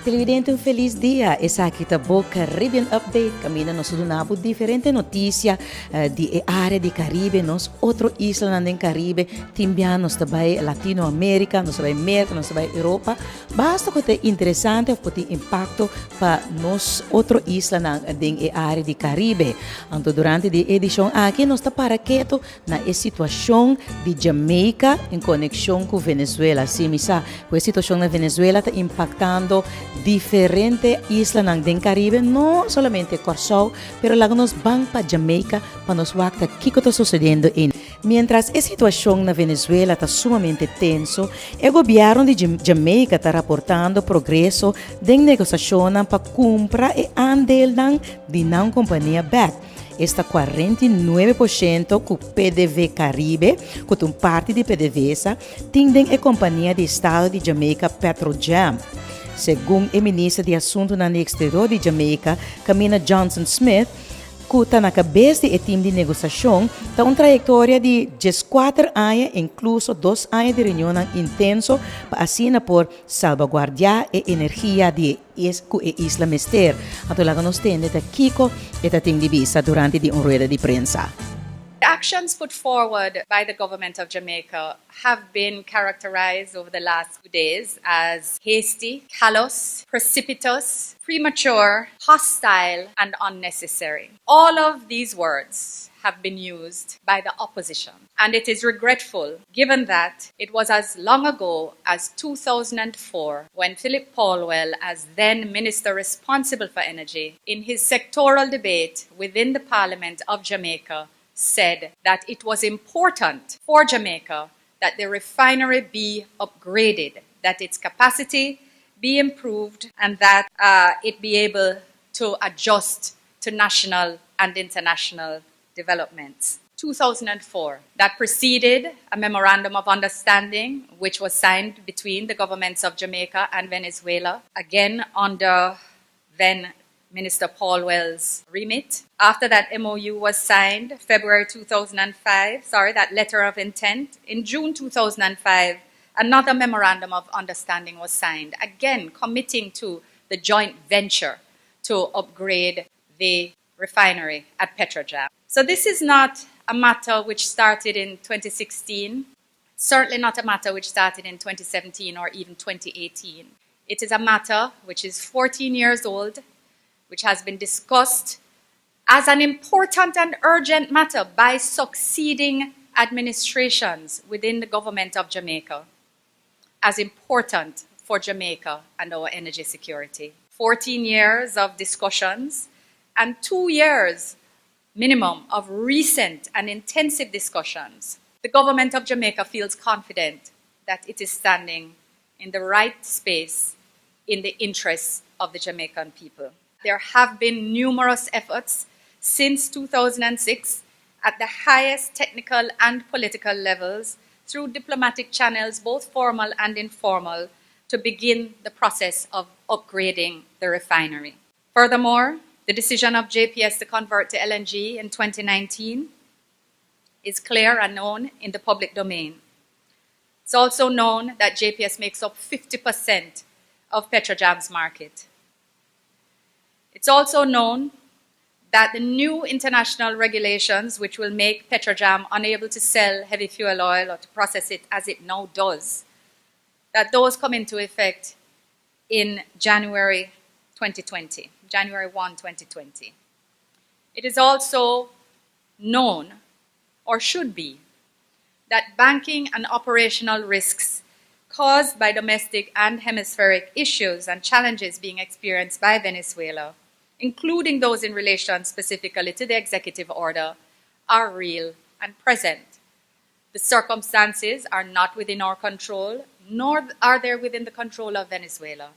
Televidente, un feliz día. Esa aqui tá boa Caribbean Update. Camina nós donamos diferente notícia de área de Caribe, nós outro isla no Caribe, também nós também Latinoamérica, nós também América, nós também Europa. Basta que te interessante ou que te impacto para nós outro isla na área de Caribe. Então durante a edição aqui nós tá para quieto na situação de Jamaica em conexão com Venezuela. Sim, misa, a situação na Venezuela está impactando diferentes islas del Caribe, no solamente Corsol, pero luego nos van para Jamaica para nos ver qué está sucediendo en. Mientras la situación en Venezuela está sumamente tenso, el gobierno de Jamaica está reportando progreso de negociaciones para comprar y andel de una compañía BAT. Está 49% com o PDV Caribe, com uma parte de PDVSA, tem a companhia de Estado de Jamaica Petrojam. Segundo o ministro de Assuntos no Exterior de Jamaica, Camina Johnson Smith, que está na cabeça do time de negociação, está uma trajetória de 14 anos, incluso 2 anos de reunião intenso, para assim por salvaguardar a energia de Isla Mester. Então, lá nós temos aqui esta time de vista durante uma rueda de prensa. The actions put forward by the government of Jamaica have been characterized over the last few days as hasty, callous, precipitous, premature, hostile, and unnecessary. All of these words have been used by the opposition. And it is regretful, given that it was as long ago as 2004 when Philip Paulwell, as then Minister responsible for energy, in his sectoral debate within the Parliament of Jamaica, said that it was important for Jamaica that the refinery be upgraded, that its capacity be improved, and that it be able to adjust to national and international developments. 2004, that preceded a memorandum of understanding which was signed between the governments of Jamaica and Venezuela, again under then Minister Paulwell's remit. After that MOU was signed, February 2005, that letter of intent, in June 2005, another memorandum of understanding was signed, again committing to the joint venture to upgrade the refinery at Petrojam. So this is not a matter which started in 2016, certainly not a matter which started in 2017 or even 2018. It is a matter which is 14 years old, which has been discussed as an important and urgent matter by succeeding administrations within the government of Jamaica, as important for Jamaica and our energy security. 14 years of discussions and 2 years minimum of recent and intensive discussions. The government of Jamaica feels confident that it is standing in the right space in the interests of the Jamaican people. There have been numerous efforts since 2006 at the highest technical and political levels through diplomatic channels, both formal and informal, to begin the process of upgrading the refinery. Furthermore, the decision of JPS to convert to LNG in 2019 is clear and known in the public domain. It's also known that JPS makes up 50% of Petrojam's market. It's also known that the new international regulations, which will make Petrojam unable to sell heavy fuel oil or to process it as it now does, that those come into effect in January 2020, January 1, 2020. It is also known, or should be, that banking and operational risks caused by domestic and hemispheric issues and challenges being experienced by Venezuela, including those in relation specifically to the executive order, are real and present. The circumstances are not within our control, nor are they within the control of Venezuela.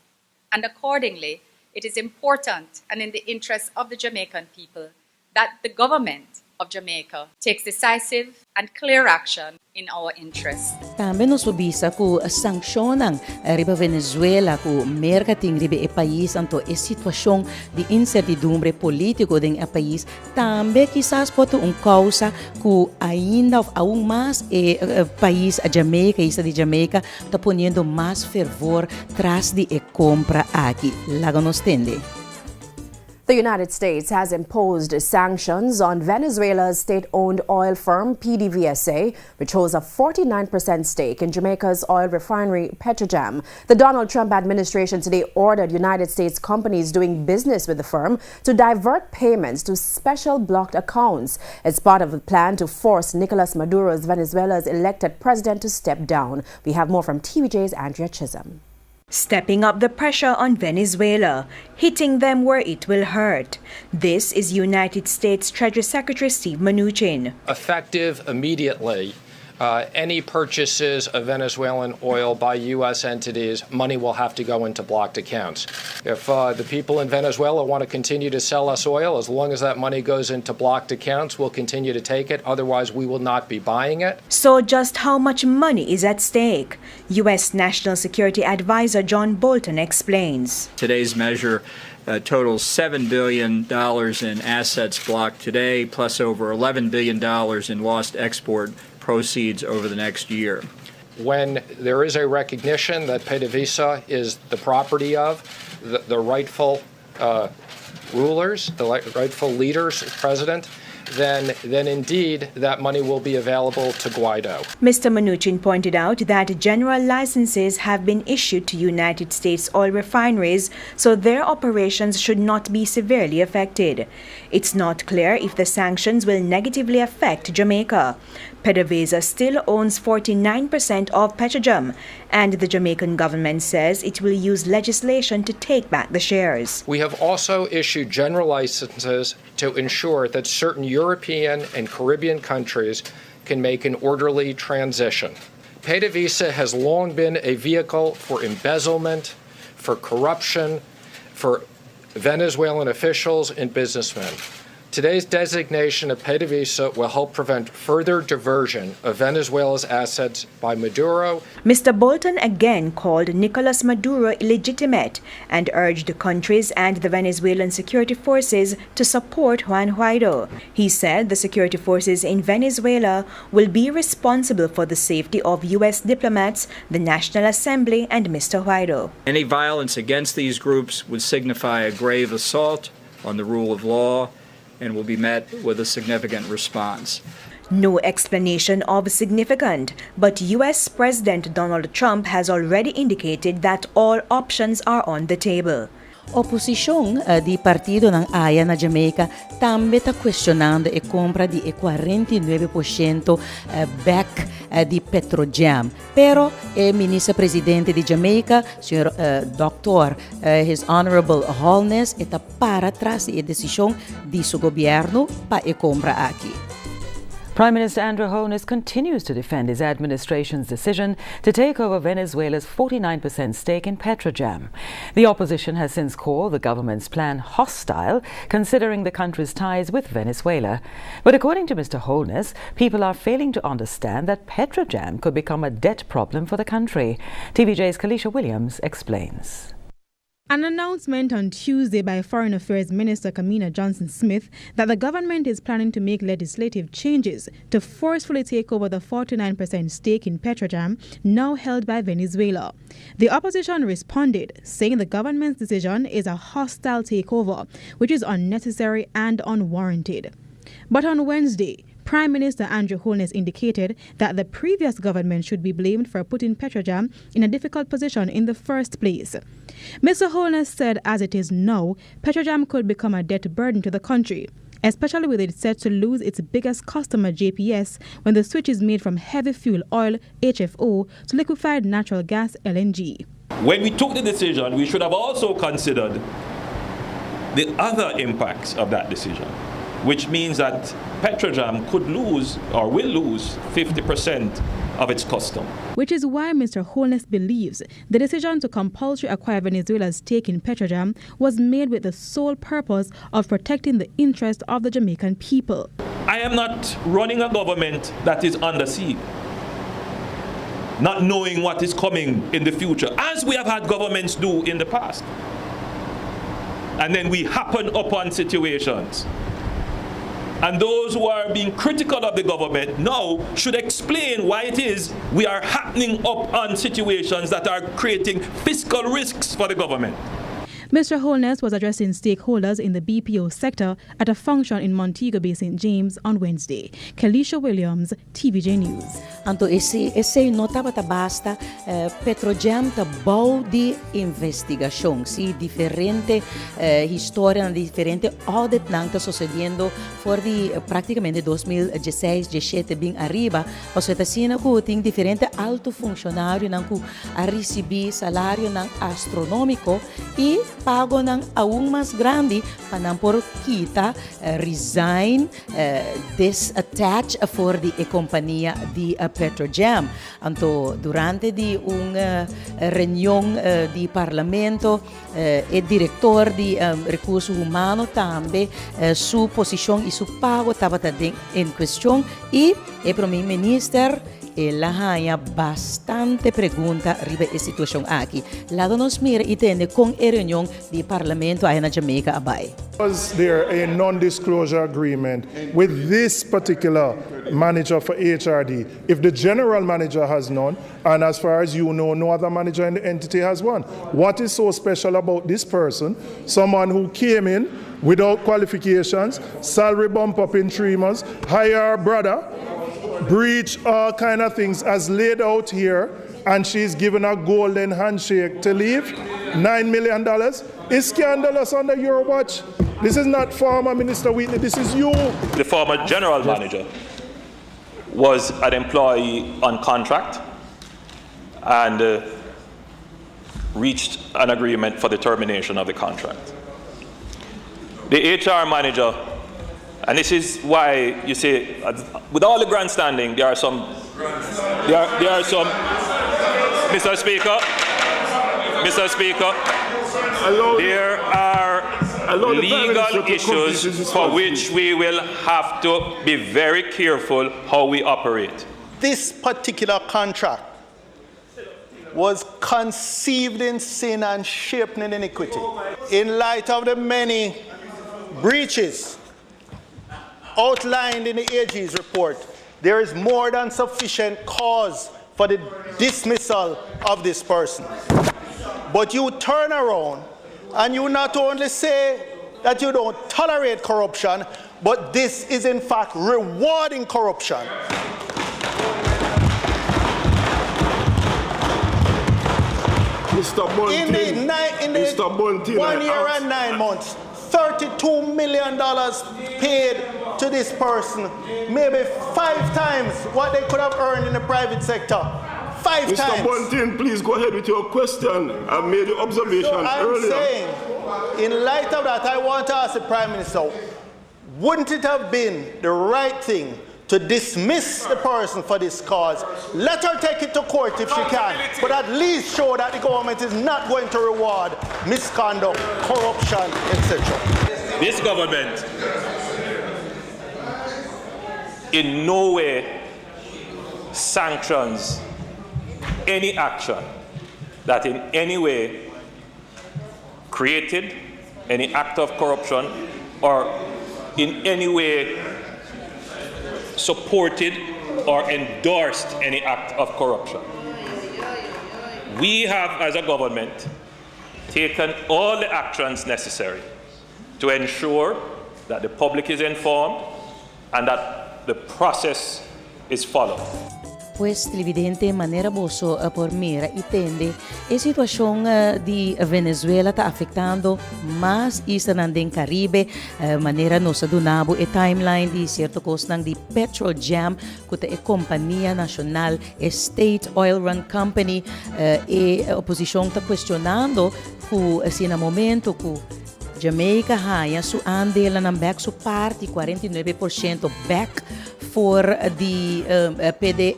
And accordingly, it is important and in the interest of the Jamaican people that the government of Jamaica takes decisive and clear action in our interest. Também nos ubisa ku sanksyonan riba Venezuela ku merkating riba e país anto e sitwasyon de incertidumbre político din e país também quizás poto causa ku ainda aún más país a Jamaica, isa de Jamaica está poniendo más fervor tras de compra aqui. Lago nos tende. The United States has imposed sanctions on Venezuela's state-owned oil firm PDVSA, which holds a 49% stake in Jamaica's oil refinery Petrojam. The Donald Trump administration today ordered United States companies doing business with the firm to divert payments to special blocked accounts as part of a plan to force Nicolas Maduro's Venezuela's elected president to step down. We have more from TVJ's Andrea Chisholm. Stepping up the pressure on Venezuela, hitting them where it will hurt. This is United States Treasury Secretary Steve Mnuchin. Effective immediately, any purchases of Venezuelan oil by U.S. entities, money will have to go into blocked accounts. If the people in Venezuela want to continue to sell us oil, as long as that money goes into blocked accounts, we'll continue to take it. Otherwise, we will not be buying it. So just how much money is at stake? U.S. National Security Advisor John Bolton explains. Today's measure totals $7 billion in assets blocked today, plus over $11 billion in lost export proceeds over the next year. When there is a recognition that PDVSA is the property of the rightful rulers, the rightful leaders, president, then indeed that money will be available to Guaido. Mr. Mnuchin pointed out that general licenses have been issued to United States oil refineries, so their operations should not be severely affected. It's not clear if the sanctions will negatively affect Jamaica. PDVSA still owns 49% of Petrojam, and the Jamaican government says it will use legislation to take back the shares. We have also issued general licenses to ensure that certain European and Caribbean countries can make an orderly transition. PDVSA has long been a vehicle for embezzlement, for corruption, for Venezuelan officials and businessmen. Today's designation of PDVSA will help prevent further diversion of Venezuela's assets by Maduro. Mr. Bolton again called Nicolas Maduro illegitimate and urged the countries and the Venezuelan security forces to support Juan Guaido. He said the security forces in Venezuela will be responsible for the safety of U.S. diplomats, the National Assembly, and Mr. Guaido. Any violence against these groups would signify a grave assault on the rule of law and will be met with a significant response. No explanation of significant, but U.S. President Donald Trump has already indicated that all options are on the table. Opposition di partido ng AYA na Jamaica tambe ta questionando e compra di 49% back di Petrojam. Pero Ministro Presidente di Jamaica, Sr. Dr. His Honorable Holness, eta para tras e desisyon di su gobyerno pa e compra aqui. Prime Minister Andrew Holness continues to defend his administration's decision to take over Venezuela's 49% stake in Petrojam. The opposition has since called the government's plan hostile, considering the country's ties with Venezuela. But according to Mr. Holness, people are failing to understand that Petrojam could become a debt problem for the country. TVJ's Kalisha Williams explains. An announcement on Tuesday by Foreign Affairs Minister Kamina Johnson-Smith that the government is planning to make legislative changes to forcefully take over the 49% stake in Petrojam, now held by Venezuela. The opposition responded, saying the government's decision is a hostile takeover, which is unnecessary and unwarranted. But on Wednesday, Prime Minister Andrew Holness indicated that the previous government should be blamed for putting Petrojam in a difficult position in the first place. Mr. Holness said as it is now, Petrojam could become a debt burden to the country, especially with it set to lose its biggest customer JPS when the switch is made from heavy fuel oil HFO to liquefied natural gas LNG. When we took the decision, we should have also considered the other impacts of that decision, which means that Petrojam could lose or will lose 50% of its custom. Which is why Mr. Holness believes the decision to compulsory acquire Venezuela's stake in Petrojam was made with the sole purpose of protecting the interest of the Jamaican people. I am not running a government that is under siege, not knowing what is coming in the future, as we have had governments do in the past. And then we happen upon situations. And those who are being critical of the government now should explain why it is we are happening up on situations that are creating fiscal risks for the government. Mr. Holness was addressing stakeholders in the BPO sector at a function in Montego Bay, St. James on Wednesday. Kelisha Williams, TVJ News. Anto esse notava ta basta Petrojam ta bau di investigação, si differente história, differente audit nang ta sucedendo for di praticamente 2016-17 bing arriba, o se ta sina ku ting differente alto funcionário nang ku a recebi salário nang astronômico e pago ng aún mas grande panang por kita resign disattach for di companhia di Petrojam. Anto durante di un reunião di Parlamento e diretor di recursos humanos tambe su posição e su pago estava em questão e o primeiro-ministro ela hanya bastante pergunta ribe a situação aqui. Lado nos mira e tende com a reunião de parlamento aí na Jamaica abai. Was there a non-disclosure agreement with this particular manager for HRD? If the general manager has none, and as far as you know, no other manager in the entity has one, what is so special about this person? Someone who came in without qualifications, salary bump up in 3 months, hire a brother, breach all kind of things as laid out here, and she's given a golden handshake to leave. $9 million is scandalous under your watch. This is not former Minister Wheatley, this is you. The former general manager was an employee on contract and reached an agreement for the termination of the contract. The HR manager, and this is why you say, with all the grandstanding, there are some, Mr. Speaker, there are legal issues for which we will have to be very careful how we operate. This particular contract was conceived in sin and shaped in iniquity. In light of the many breaches outlined in the AG's report, there is more than sufficient cause for the dismissal of this person. But you turn around and you not only say that you don't tolerate corruption, but this is in fact rewarding corruption. Mr. Bunting, in the 1 year and 9 months, $32 million paid to this person, maybe 5 times what they could have earned in the private sector. 5 times. Mr. Bunting, please go ahead with your question. I made the observation earlier. I'm saying, in light of that, I want to ask the Prime Minister, wouldn't it have been the right thing to dismiss the person for this cause? Let her take it to court if she can, but at least show that the government is not going to reward misconduct, corruption, etc. This government in no way sanctions any action that in any way created any act of corruption or in any way supported or endorsed any act of corruption. We have, as a government, taken all the actions necessary to ensure that the public is informed and that the process is followed. Pues televidente maneira boso por mira e tende a situação de Venezuela está afetando mais Eastern and Caribe maneira nossa do nabo e timeline de certo coisa de Petrojam que é a companhia nacional State Oil Run Company e a oposição está questionando que assim no momento que Jamaica haya su andel ng back su parte 49% back for the PD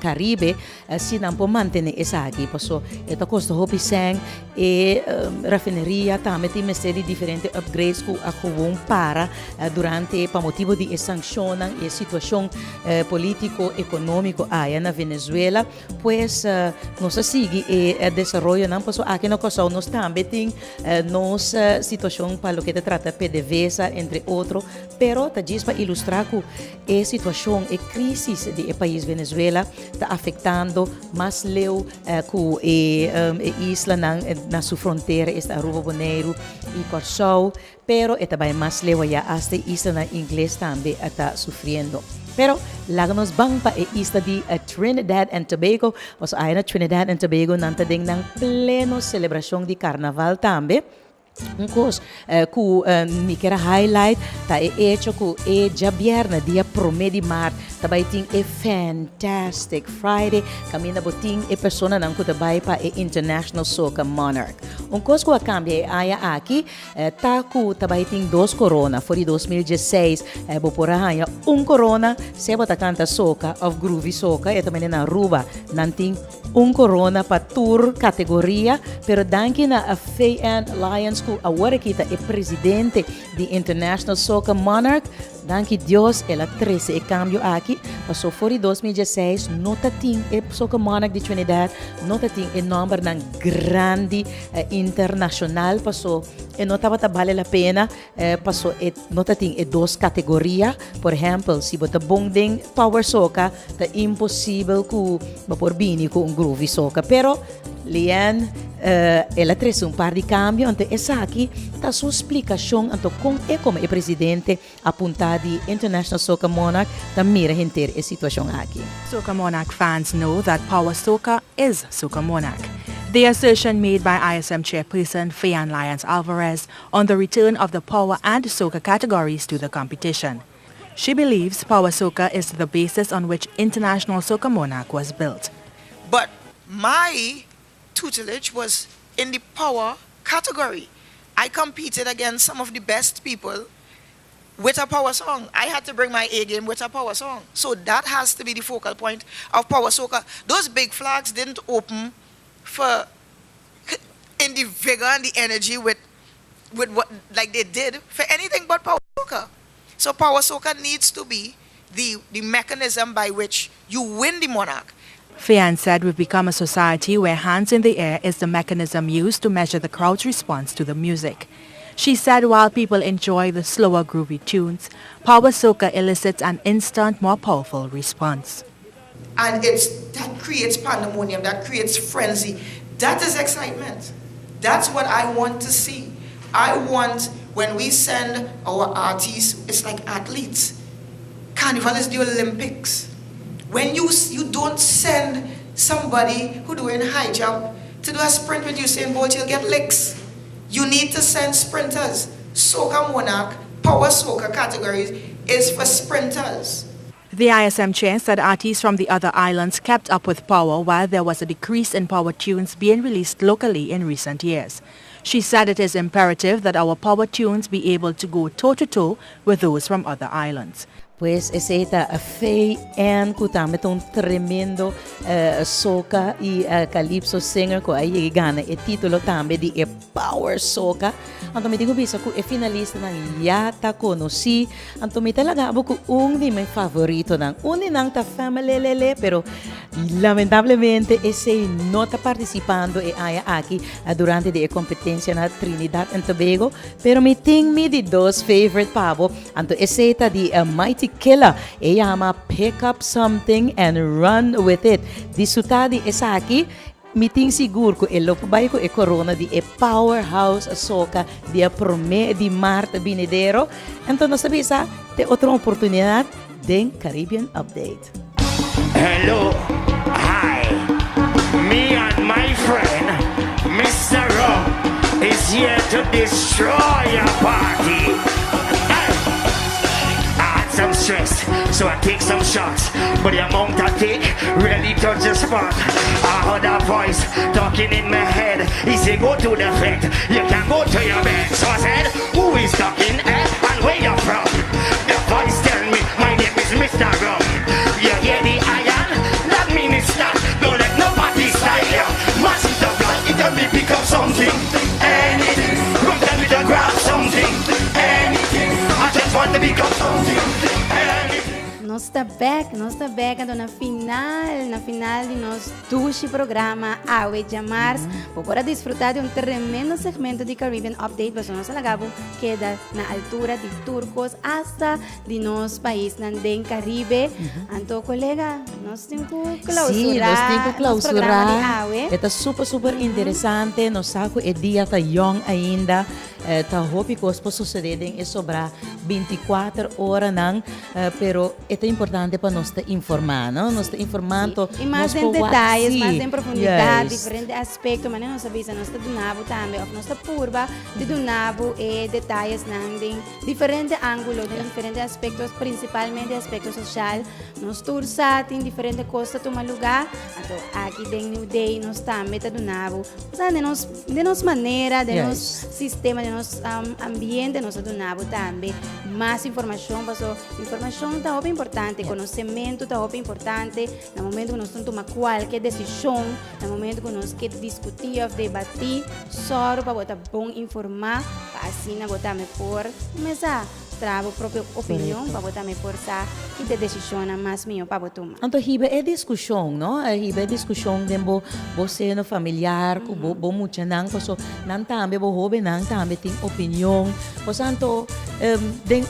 Caribe sinampo mantenere esagi, passo ito costo hopi sang e raffineria tameti mesteri differenti upgrades ku ako para durante pa motivo di sanzione e situazione politico-econômico aya na Venezuela, pues nos sigue e desarrollo nan passo aqui no coso nos tambeting nos situação para lo que te trata PDVSA entre outros, pero ta diz para ilustrar que a situação e crisis do país Venezuela está afetando mais leu que isla na sua fronteira está Rio Boneiro e Corsou, pero está bem mais leu já hasta isla na inglês também está sofrendo. Pero lagnos bang pa e isla di Trinidad and Tobago, os ay na Trinidad and Tobago nanta ding ng pleno celebrasyon di Carnaval tambe. Uncos ku mi kera highlight ta e hecho ku e jabierna dia promedi mar tabay ting e fantastic Friday kami na boting e persona nang ku tabay pa e International Soca Monarch. Uncos ku akambia e aya aki ta ku tabay ting 2 corona for 2016 boporahan ya corona sebo ta canta soca of groovy soca e tamene na ruba nanting corona pa tour categoria pero danki na a Fayan Lions ku agora kita e presidente di International Soca Monarch. Danke Dios, ela 13 e cambio aqui. Passou fora 2016, nota ting e Soca Monarch de Trinidad, nota ting e number ng grande internacional. Passou e nota bata vale la pena. Passou e nota ting e 2 categoria. Por exemplo, se bota bonding power soca, tá impossível ku maporbini ku groovy soca. Pero Lian, ela traz par de cambio, então essa aqui tá sua explicação, então como é presidente apontar de International Soca Monarch, da mira inteira a situação aqui. Soca Monarch fans know that Power Soca is Soca Monarch. The assertion made by ISM chairperson Fayan Lyons Alvarez on the return of the Power and Soca categories to the competition. She believes Power Soca is the basis on which International Soca Monarch was built. But my tutelage was in the power category. I competed against some of the best people with a power song. I had to bring my A game with a power song. So that has to be the focal point of Power Soca. Those big flags didn't open for in the vigor and the energy with what like they did for anything but Power Soca. So Power Soca needs to be the mechanism by which you win the Monarch. Fayan said we've become a society where hands in the air is the mechanism used to measure the crowd's response to the music. She said while people enjoy the slower groovy tunes, Power Soca elicits an instant, more powerful response. And that creates pandemonium, that creates frenzy. That is excitement. That's what I want to see. I want, when we send our artists, it's like athletes. Carnival is the Olympics. When you don't send somebody who doing high jump to do a sprint with Usain Bolt, you'll get licks. You need to send sprinters. Soca Monarch, Power Soca categories is for sprinters. The ISM chair said artists from the other islands kept up with Power while there was a decrease in Power tunes being released locally in recent years. She said it is imperative that our Power tunes be able to go toe-to-toe with those from other islands. Pues esta Fayan kutame un tremendo soca y calypso singer ko ay gana e titulo tambe di e Power Soca. Anto mi digo bisa ko e finalista ng Yata Conocí. Anto mi talaga abo ko di may favorito ng uni ng ta family lele pero lamentablemente ese no está participando e aya aquí durante de competencia na Trinidad and Tobago pero mi ting mi di 2 favorite pabo anto ese ta di Mighty Killer e llama Pick Up Something and Run With It. Disutadi esa aquí meeting siguro ko elopabay ko e corona di e powerhouse soca di a prome di Marta Binedero. Então nós sabemos te outra oportunidade den Caribbean Update. Hello, hi, me and my friend Mr. Rum is here to destroy your party. Some stress, so I take some shots, but the amount I take really touch the spot. I heard a voice talking in my head. He said, go to the vet, you can go to your bed. So I said, who is talking and where you from? The voice tell me, my name is Mr. Rum. You hear the iron? That means stop. Don't let nós está back então na final de nosso duche programa Awe Jamar. Para desfrutar de um tremendo segmento de Caribbean Update, mas nós alagabo queda na altura de Turcos hasta de nosso país nandem Caribe. Então, colega, nós temos que clausurar. Sim, nós temos que clausurar. Está super interessante. Nós sabemos que o dia está young ainda. Tá hopi que os sucederem e sobrar 24 horas não, pero é importante para nós te informar, não? Nós te informando e mais em detalhes, mais em profundidade, diferentes aspectos, mas nós sabemos nós te donamos também, nós te purba de donamos e detalhes não de diferentes ângulos, de diferentes aspectos, principalmente aspecto social. Nós tursa tem diferentes coisas tomar lugar, então aqui dentro New Day nós também te donamos, de nossa maneira, de nosso sistema, de nosso ambiente, nós donamos também mais informação, porque informação está muito importante, conhecimento está muito importante, no momento que nós tomamos qualquer decisão, no momento que nós queremos discutir ou debater, só para botar bom informar, para assim nós botamos por começar a própria opinião, para botar força e ter decisão mais melhor para botar. Então, hiba é discussão, não? Hiba é discussão de você no familiar, que bo muito não, porque não também bo hobe não também tem opinião, portanto, tem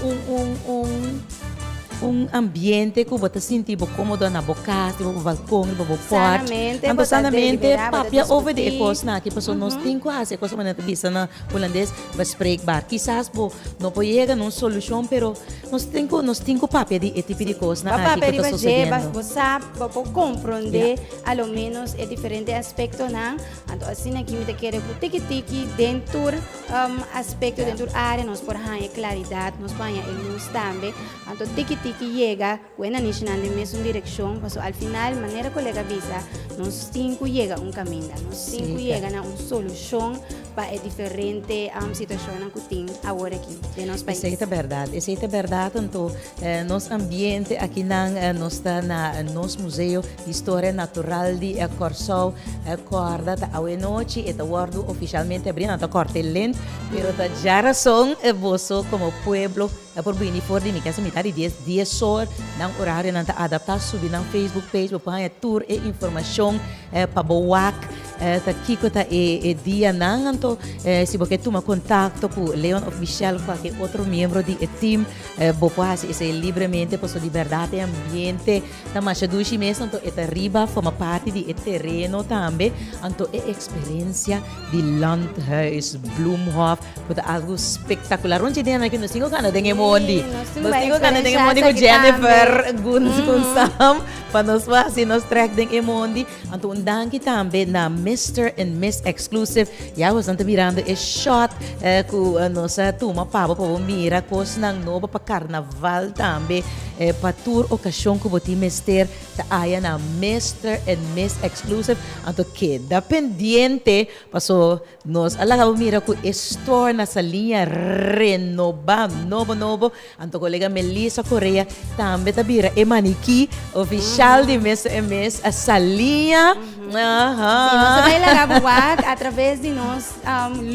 ambiente que você sente cômodo na boca, no balcão, no porta. Então, sanamente, papia over de ecos na que pessoa nós tem quase coisa maneira bisa na holandês bespreekbaar. Quizás não pode chegar numa solução, pero nós tem papia de tipo de coisa na que está sucedendo. Você pode compreender, ao menos, é diferente aspecto não. Então, assim aqui me quer que tiki dentro aspecto dentro área nós por ganhar claridade, nós por ganhar luz também. Então, tiki que chega quando a gente na mesma direção, mas ao final, maneira colega visa, nós cinco chega caminho, nós cinco chega na uma solução para diferente situação que tem agora aqui no nosso país. Isso é verdade, então nosso ambiente aqui nós está na nosso museu de história natural de Corsol, corda tá a noite e tá guardo oficialmente abrindo a cortelente, pero tá já razão você como pueblo por bem for de minha casa metade de 10 horas, nang horário nang adaptar subir na Facebook page para tour e informação para boak ta kiko ta e dia nang anto se você toma contato com Leon Oficial qualquer outro membro do team bopas esse livremente posso liberdade ambiente ta mas dushi mesmo anto eta riba forma parte de terreno também anto é experiência de Landhuis Bloemhof para algo espetacular onde tem aqui nós temos cara de mondi nós temos cara de mondi com Jennifer Gunsam para nós fazer nós track de emondi anto undangi também na Mr. and Miss Exclusive já was ante mirando e shot com nossa turma para mira coisa nang nova para carnaval também para tour ocasião que você mister ta aya na Mr. and Miss Exclusive anto queda pendiente paso nós alagabo mira com store na salinha renova novo anto colega Melissa Correa também ta bira e maniki oficial de Mr. and Miss a salinha nós vai lagar através de nós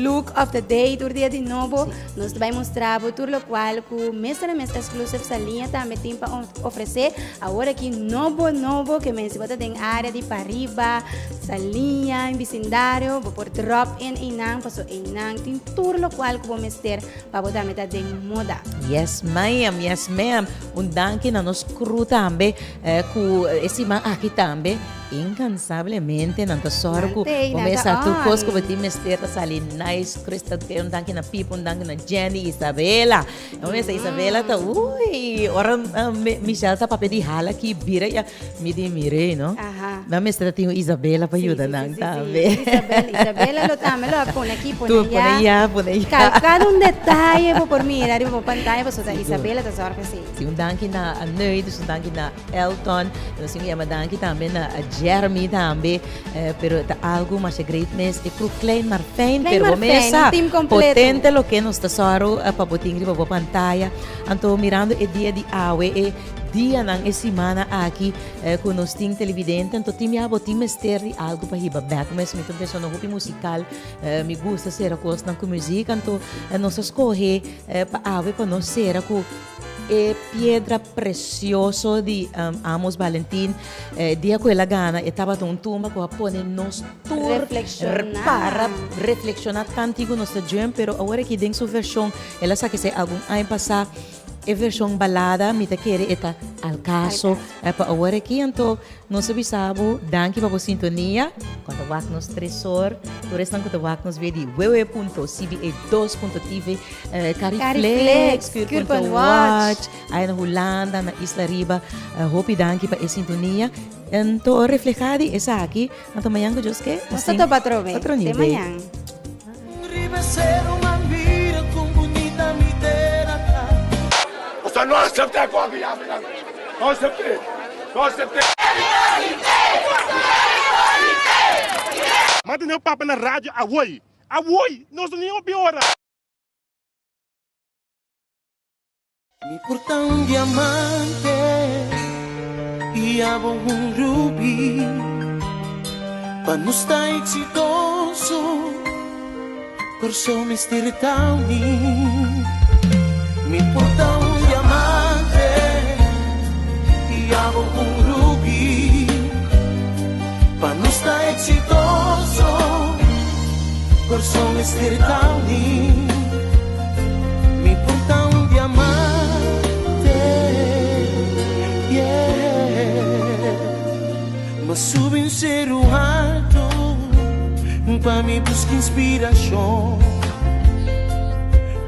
look of the day do dia de novo nós vai mostrar tudo o qual o Mr. and Miss Exclusive salinha também tem para oferecer agora aqui novo que me se bota tem área de Pariba salinha em vecindário por drop in inang paso inang tem tudo o qual o Mr. para botar metade de moda. Yes ma'am undanki na nos crew também com esse man aqui também incansavelmente nanta sorgo começa tu cosco bati mestera sali nice crystal que undanki na Pipo undanki na Jenny Isabela essa Isabela tá ora Michelle tá papel de hala que vira ya mire no na mestera tem Isabela para ajudar nang também Isabela lo também lo põe aqui põe allá cada detalhe por mirar por pantalla pues Isabela tá só assim undanki na Neide undanki na Elton nós temos undanki também na Jeremy também, pero algo mais great mes é pro klein maar fijn, pero começa potente lo que nos tesoro para botar para pantalla. Então mirando o dia de Awe e dia nang semana aqui com nós tem televidente, então tem minha botim mester algo para riba back, mas me tô pensando no musical, me gusta ser a coisa com música, então nós escolhe para Awe para nós ser com piedra precioso de Amos Valentín, dia com ela gana, estava um tumba que pone nos para reflexionar tanto com nossa jam, pero agora que tem sua versão, ela sabe que se algum ano passar a versão balada, me tá querer eta al caso, para agora que então nós sabemos, danke para a sintonia, quando vai nos tresor, tu restam quando vai nos ver de www.cba2.tv, Cariflex, Cure.watch, aí na Holanda, na Isla Riba, hope danke para a sintonia. Então, reflejado essa aqui, então amanhã que Deus quer. Nós estamos patrone. Até amanhã. Não aceitar com a minha vida. Não aceitei. Não aceitei. Manda meu papo na rádio, avoi. Avoi, nós não íamos pior. Me porta diamante e abo rubi. Para não estar exitoso, corso me estirtani. Me porta diamante e abo rubi. Para não estar exitoso, corso me estirtani. Me porta diamante, yeah. Mas sube um ser alto para me buscar inspiração.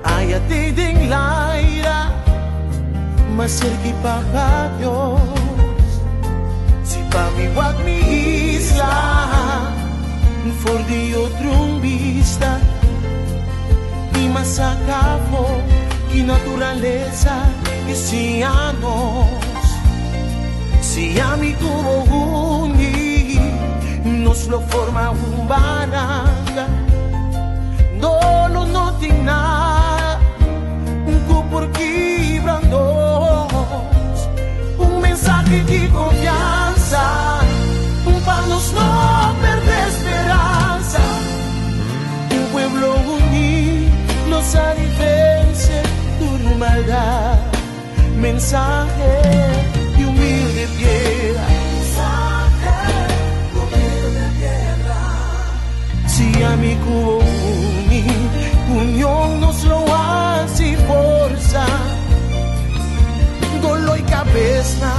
Ai até den laira, mas ser que para Deus. Se para mim guard mi isla, for de outro vista. E mas acabou que natureza e anos. Se a mi cubo uni, nos lo forma bananga. No tem nada, por quebrandos, mensaje de confiança, para nos não perder esperança. Pueblo unido, nos diferencia tu maldad, mensaje de humilde piedra. Si amigo unión nos lo hace fuerza, dolo y cabeza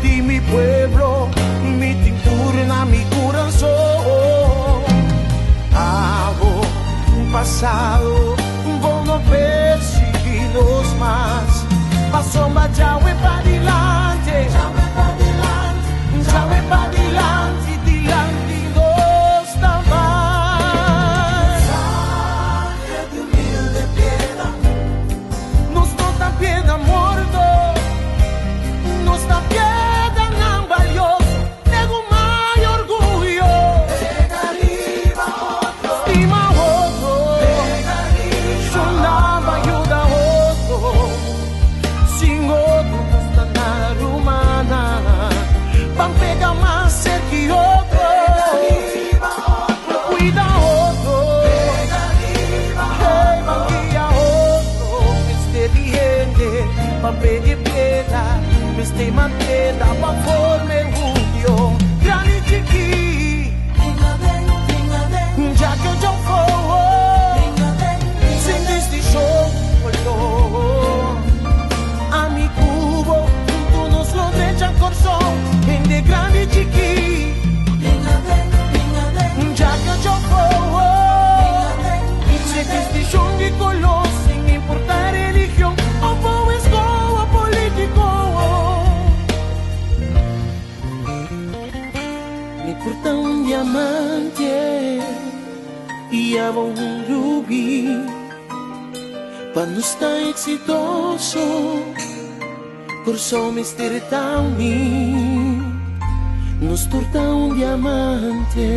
de mi pueblo, mi tintura, mi corazón. Hago un pasado, vos no perseguirnos más. Paso más, ya voy para adelante, ya voy para adelante, ya voy para adelante, delante no está más. Piedra morto, nuestra piedra no valioso, tengo más orgullo. Pega arriba otro, estima otro, pega arriba, sonaba ayuda otro, sin otro no está nada humana, van pega más ser que otro, pega arriba otro, cuida otro, pega arriba otro, van guía otro, este día. Papel de piedra, me estoy mantendo pa' forme orgullo. Grande e chiqui, já que eu já vou, sem desde show, a mi cubo, tu nos lo deja corazón, de grande e chiqui, já que eu já vou, sem desde show de color, sem importar religião. Me porta diamante e amo rubi. Para não estar exitoso, corso me estirtani. Nos torta diamante.